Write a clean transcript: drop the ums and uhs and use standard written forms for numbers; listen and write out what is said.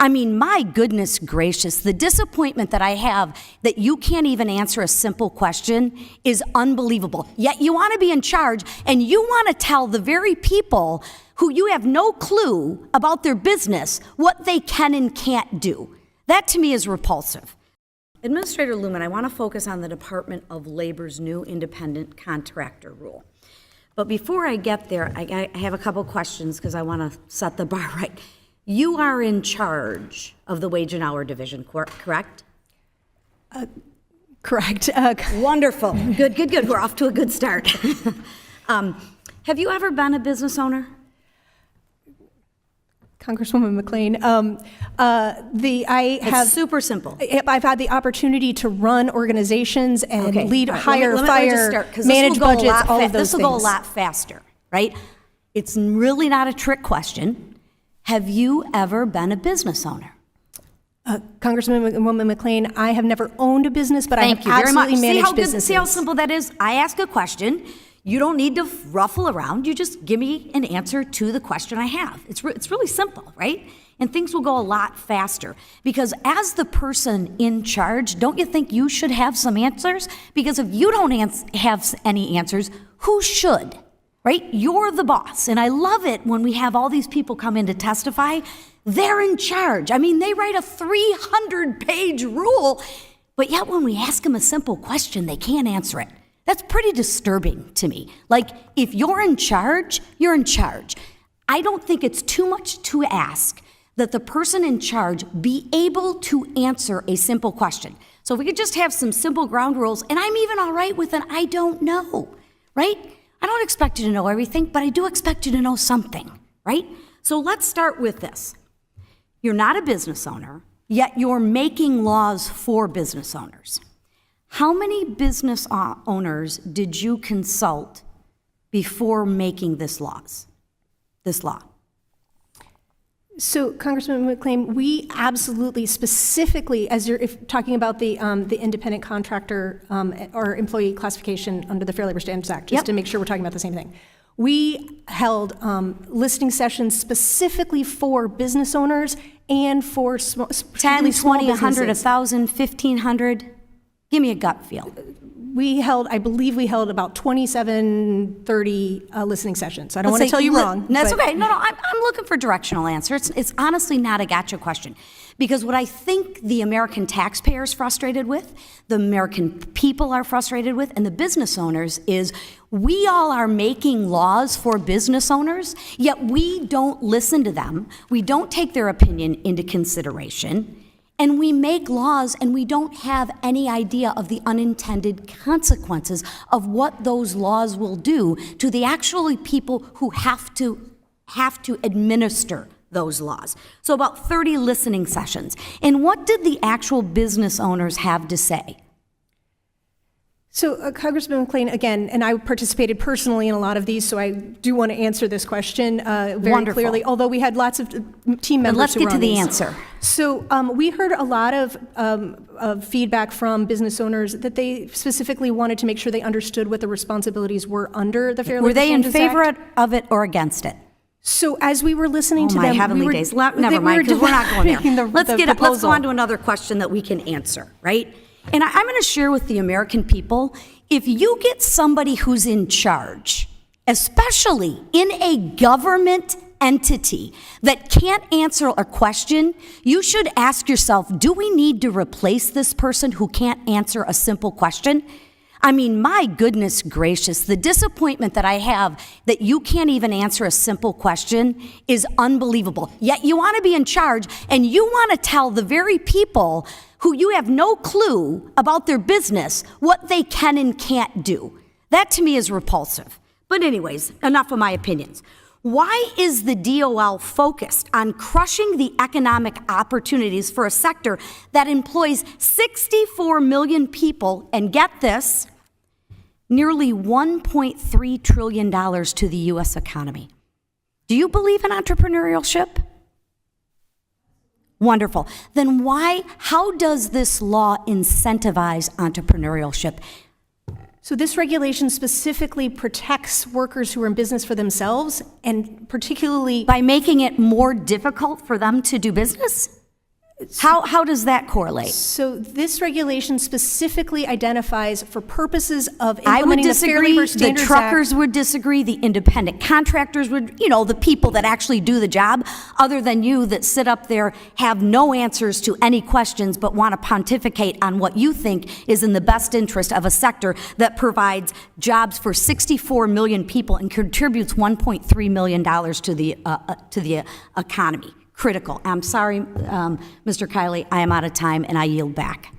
I mean, my goodness gracious, the disappointment that I have that you can't even answer a simple question is unbelievable. Yet you want to be in charge and you want to tell the very people who you have no clue about their business what they can and can't do. That to me is repulsive. Administrator Lumen, I want to focus on the Department of Labor's new independent contractor rule. But before I get there, I have a couple questions because I want to set the bar right. You are in charge of the Wage and Hour Division, correct? Correct. Wonderful. Good. We're off to a good start. Have you ever been a business owner? Congresswoman McLean, It's super simple. I've had the opportunity to run organizations and lead, right. hire, let me fire, just start, 'cause manage budgets, all of those This will go a things. lot faster, right? It's really not a trick question. Have you ever been a business owner? Congresswoman McLean, I have never owned a business, but Thank I have you very much. absolutely managed businesses. See how simple that is? I ask a question. You don't need to ruffle around. You just give me an answer to the question I have. It's really simple, right? And things will go a lot faster. Because as the person in charge, don't you think you should have some answers? Because if you don't have any answers, who should? Right? You're the boss. And I love it when we have all these people come in to testify. They're in charge. I mean, they write a 300-page rule, but yet when we ask them a simple question, they can't answer it. That's pretty disturbing to me. Like, if you're in charge, you're in charge. I don't think it's too much to ask that the person in charge be able to answer a simple question. So if we could just have some simple ground rules, and I'm even all right with an I don't know, right? I don't expect you to know everything, but I do expect you to know something, right? So let's start with this. You're not a business owner, yet you're making laws for business owners. How many business owners did you consult before making this law? So, Congressman McLean, we absolutely, specifically, as you're talking about the independent contractor or employee classification under the Fair Labor Standards Act, just to make sure we're talking about the same thing. We held listening sessions specifically for business owners and for 10, 20, 100, 1,000, 1,500. Give me a gut feel. I believe we held about 27, 30 listening sessions. I don't want to tell you wrong. That's okay. No, I'm looking for directional answers. It's honestly not a gotcha question. Because what I think the American taxpayer is frustrated with, the American people are frustrated with, and the business owners is we all are making laws for business owners, yet we don't listen to them. We don't take their opinion into consideration. And we make laws and we don't have any idea of the unintended consequences of what those laws will do to the actual people who have to administer those laws. So about 30 listening sessions. And what did the actual business owners have to say? So, Congressman McLean, again, and I participated personally in a lot of these, so I do want to answer this question very clearly, although we had lots of team members Let's who get were to on the these. answer. So we heard a lot of feedback from business owners that they specifically wanted to make sure they understood what the responsibilities were under the Fair Labor Standards Act. Were they in favor of it or against it? So as we were listening to my them, heavenly days. Never mind, because we're not going there. Let's go on to another question that we can answer, right? And I'm going to share with the American people, if you get somebody who's in charge, especially in a government entity that can't answer a question, you should ask yourself, do we need to replace this person who can't answer a simple question? I mean, my goodness gracious, the disappointment that I have that you can't even answer a simple question is unbelievable. Yet you want to be in charge and you want to tell the very people who you have no clue about their business what they can and can't do. That to me is repulsive. But anyways, enough of my opinions. Why is the DOL focused on crushing the economic opportunities for a sector that employs 64 million people and, get this, nearly $1.3 trillion to the U.S. economy? Do you believe in entrepreneurship? Wonderful. Then how does this law incentivize entrepreneurship? So this regulation specifically protects workers who are in business for themselves, and particularly by making it more difficult for them to do business? How does that correlate? So this regulation specifically identifies for purposes of I would implementing the Fair disagree, Labor the Standards Act. truckers would disagree, the independent contractors would, the people that actually do the job, other than you that sit up there, have no answers to any questions, but want to pontificate on what you think is in the best interest of a sector that provides jobs for 64 million people and contributes $1.3 million to the economy. Critical. I'm sorry, Mr. Kiley, I am out of time and I yield back.